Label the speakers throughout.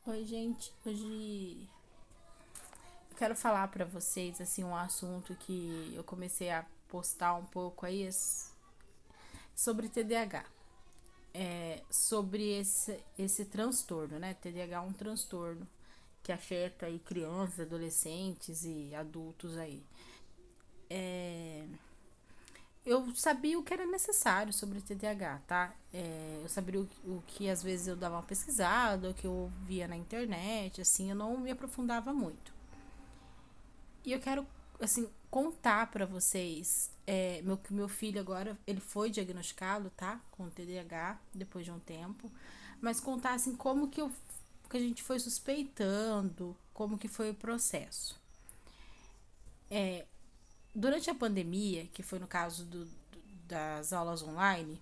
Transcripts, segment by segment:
Speaker 1: Oi, gente. Hoje eu quero falar pra vocês assim um assunto que eu comecei a postar um pouco aí sobre TDAH. Sobre esse transtorno, né? TDAH é um transtorno que afeta aí crianças, adolescentes e adultos aí. Eu sabia o que era necessário sobre TDAH, tá? Eu sabia o que às vezes eu dava uma pesquisada, o que eu via na internet, assim, eu não me aprofundava muito. E eu quero, assim, contar pra vocês que meu filho agora, ele foi diagnosticado, tá? Com TDAH, depois de um tempo. Mas contar, assim, que a gente foi suspeitando, como que foi o processo. Durante a pandemia, que foi no caso das aulas online,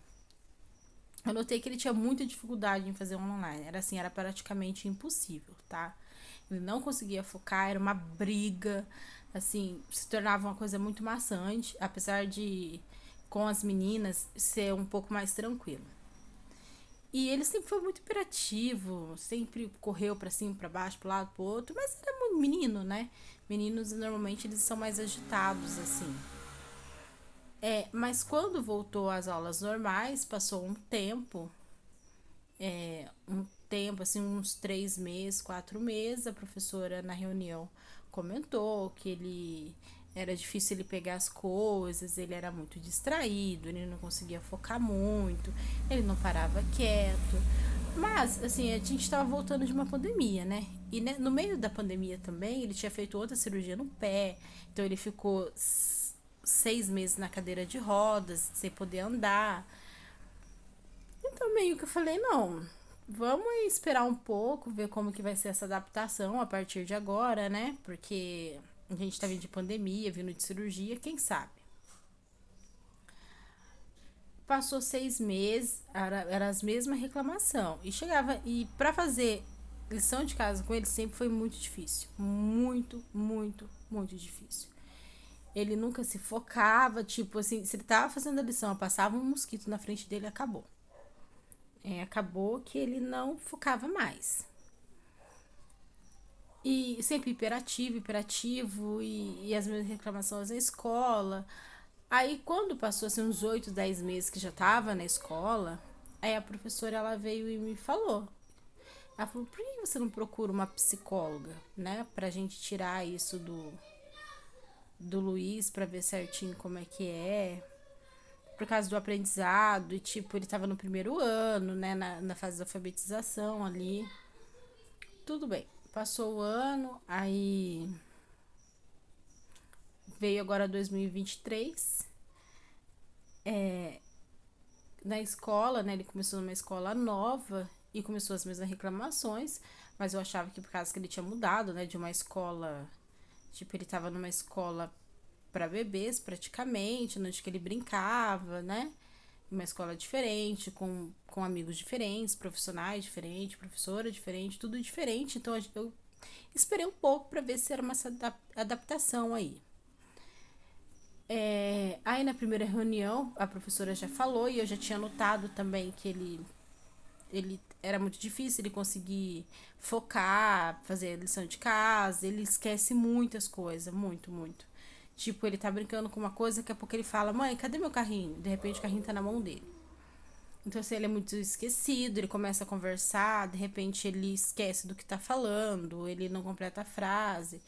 Speaker 1: eu notei que ele tinha muita dificuldade em fazer online. Era assim, era praticamente impossível, tá? Ele não conseguia focar, era uma briga, assim, se tornava uma coisa muito maçante, apesar de com as meninas ser um pouco mais tranquilo. E ele sempre foi muito hiperativo, sempre correu para cima, para baixo, para lado, pro outro, mas era muito menino, né? Meninos normalmente eles são mais agitados assim. Mas quando voltou às aulas normais, passou um tempo, assim, uns 3 meses, 4 meses, a professora na reunião comentou que ele era difícil ele pegar as coisas, ele era muito distraído, ele não conseguia focar muito, ele não parava quieto. Mas, assim, a gente estava voltando de uma pandemia, né? E né, no meio da pandemia também, ele tinha feito outra cirurgia no pé, então ele ficou 6 meses na cadeira de rodas, sem poder andar. Então meio que eu falei, não, vamos esperar um pouco, ver como que vai ser essa adaptação a partir de agora, né? Porque a gente tá vindo de pandemia, vindo de cirurgia, quem sabe? Passou 6 meses, era as mesmas reclamação. E chegava, e pra fazer lição de casa com ele sempre foi muito difícil. Muito, muito, muito difícil. Ele nunca se focava, tipo assim, se ele tava fazendo a lição, passava um mosquito na frente dele e acabou. Acabou que ele não focava mais. E sempre hiperativo, hiperativo, e as minhas reclamações na escola. Aí quando passou assim, uns 8, 10 meses que já tava na escola, aí a professora ela veio e me falou. Ela falou, por que você não procura uma psicóloga, né? Pra gente tirar isso do Luiz, pra ver certinho como é que é. Por causa do aprendizado, e tipo, ele tava no primeiro ano, né? Na fase da alfabetização ali. Tudo bem. Passou o ano, aí veio agora 2023. Na escola, né? Ele começou numa escola nova e começou as mesmas reclamações, mas eu achava que por causa que ele tinha mudado, né, de uma escola, tipo, ele tava numa escola para bebês praticamente, onde que ele brincava, né? Uma escola diferente, com amigos diferentes, profissionais diferentes, professora diferente, tudo diferente. Então eu esperei um pouco para ver se era uma adaptação aí. Aí na primeira reunião a professora já falou e eu já tinha notado também que ele era muito difícil ele conseguir focar, fazer a lição de casa, ele esquece muitas coisas, muito, muito. Tipo, ele tá brincando com uma coisa, daqui a pouco ele fala, mãe, cadê meu carrinho? De repente o carrinho tá na mão dele. Então, assim, ele é muito esquecido, ele começa a conversar, de repente ele esquece do que tá falando, ele não completa a frase.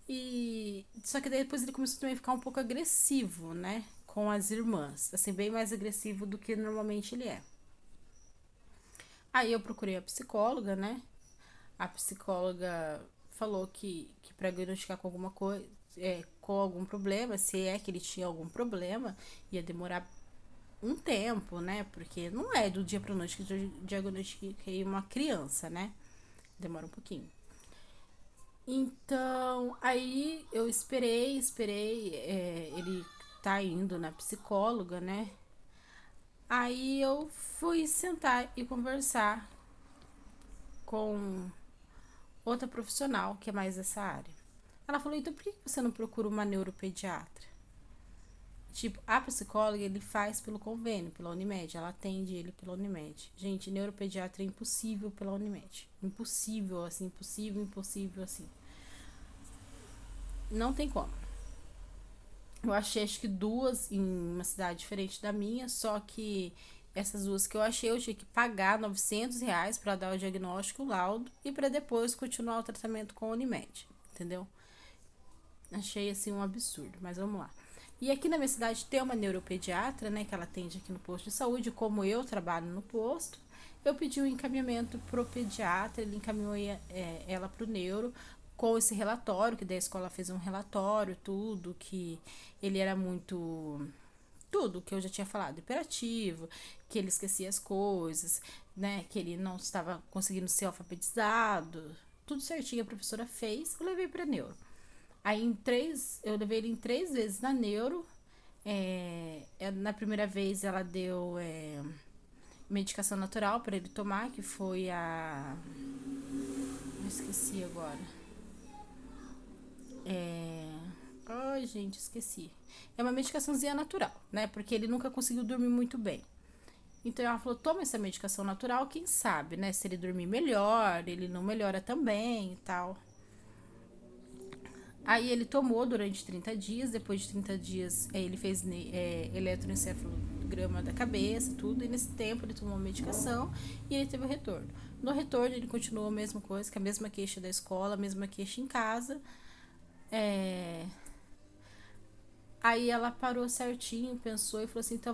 Speaker 1: E só que daí depois ele começou também a ficar um pouco agressivo, né? Com as irmãs. Assim, bem mais agressivo do que normalmente ele é. Aí eu procurei a psicóloga, né? A psicóloga falou que para diagnosticar com alguma coisa, com algum problema, se é que ele tinha algum problema, ia demorar um tempo, né? Porque não é do dia pra noite que eu diagnostiquei uma criança, né? Demora um pouquinho. Então, aí eu esperei, ele tá indo na psicóloga, né? Aí eu fui sentar e conversar com outra profissional que é mais dessa área. Ela falou, então por que você não procura uma neuropediatra? Tipo, a psicóloga, ele faz pelo convênio, pela Unimed. Ela atende ele pela Unimed. Gente, neuropediatra é impossível pela Unimed. Impossível, assim, impossível, impossível, assim. Não tem como. Eu achei, acho que duas em uma cidade diferente da minha, só que essas duas que eu achei, eu tinha que pagar R$ 900 para dar o diagnóstico, o laudo, e para depois continuar o tratamento com a Unimed, entendeu? Achei, assim, um absurdo, mas vamos lá. E aqui na minha cidade tem uma neuropediatra, né, que ela atende aqui no posto de saúde, como eu trabalho no posto, eu pedi um encaminhamento pro pediatra, ele encaminhou ela pro neuro, com esse relatório, que da escola fez um relatório, tudo, que ele era muito... Tudo que eu já tinha falado, hiperativo, que ele esquecia as coisas, né, que ele não estava conseguindo ser alfabetizado, tudo certinho a professora fez, eu levei pra neuro. Aí eu levei ele em 3 vezes na neuro. Na primeira vez ela deu medicação natural para ele tomar, que foi a. Eu esqueci agora. Ai, gente, esqueci. É uma medicaçãozinha natural, né? Porque ele nunca conseguiu dormir muito bem. Então ela falou: toma essa medicação natural, quem sabe, né? Se ele dormir melhor, ele não melhora também e tal. Aí ele tomou durante 30 dias, depois de 30 dias ele fez eletroencefalograma da cabeça, tudo, e nesse tempo ele tomou medicação e ele teve o retorno. No retorno ele continuou a mesma coisa, com a mesma queixa da escola, a mesma queixa em casa. É... Aí ela parou certinho, pensou e falou assim, então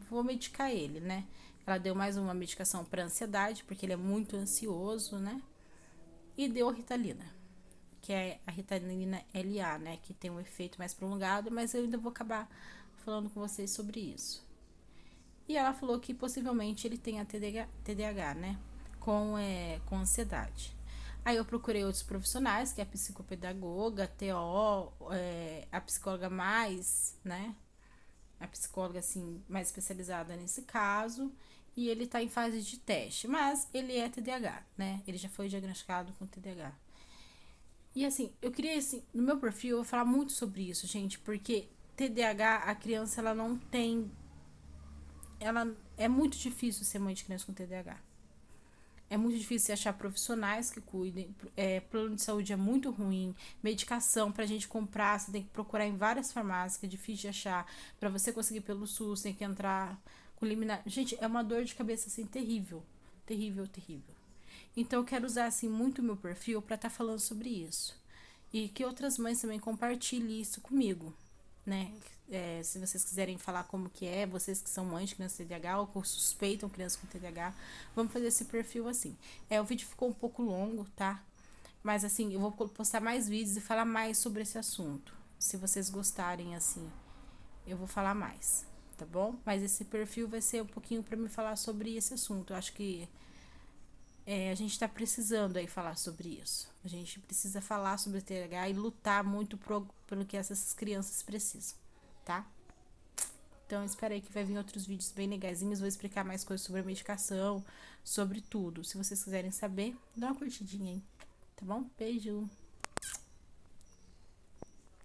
Speaker 1: vou medicar ele, né? Ela deu mais uma medicação para ansiedade, porque ele é muito ansioso, né? E deu Ritalina, que é a Ritalina LA, né, que tem um efeito mais prolongado, mas eu ainda vou acabar falando com vocês sobre isso. E ela falou que possivelmente ele tem a TDAH, né, com ansiedade. Aí eu procurei outros profissionais, que é a psicopedagoga, a TO, a psicóloga mais, né, a psicóloga assim mais especializada nesse caso, e ele tá em fase de teste, mas ele é TDAH, né, ele já foi diagnosticado com TDAH. E assim, eu queria, assim, no meu perfil, eu vou falar muito sobre isso, gente, porque TDAH, a criança, ela não tem. Ela é muito difícil ser mãe de criança com TDAH. É muito difícil achar profissionais que cuidem. Plano de saúde é muito ruim. Medicação pra gente comprar, você tem que procurar em várias farmácias, que é difícil de achar. Pra você conseguir pelo SUS, tem que entrar com liminar. Gente, é uma dor de cabeça assim terrível. Terrível, terrível. Então eu quero usar assim muito o meu perfil para estar falando sobre isso. E que outras mães também compartilhem isso comigo, né? Se vocês quiserem falar como que é, vocês que são mães de criança com TDAH ou que suspeitam criança com TDAH, vamos fazer esse perfil assim. O vídeo ficou um pouco longo, tá? Mas assim, eu vou postar mais vídeos e falar mais sobre esse assunto. Se vocês gostarem, assim, eu vou falar mais, tá bom? Mas esse perfil vai ser um pouquinho para me falar sobre esse assunto. Eu acho que a gente está precisando aí falar sobre isso. A gente precisa falar sobre o TDAH e lutar muito pelo que essas crianças precisam, tá? Então, espera aí que vai vir outros vídeos bem legaisinhos. Vou explicar mais coisas sobre a medicação, sobre tudo. Se vocês quiserem saber, dá uma curtidinha aí, tá bom? Beijo!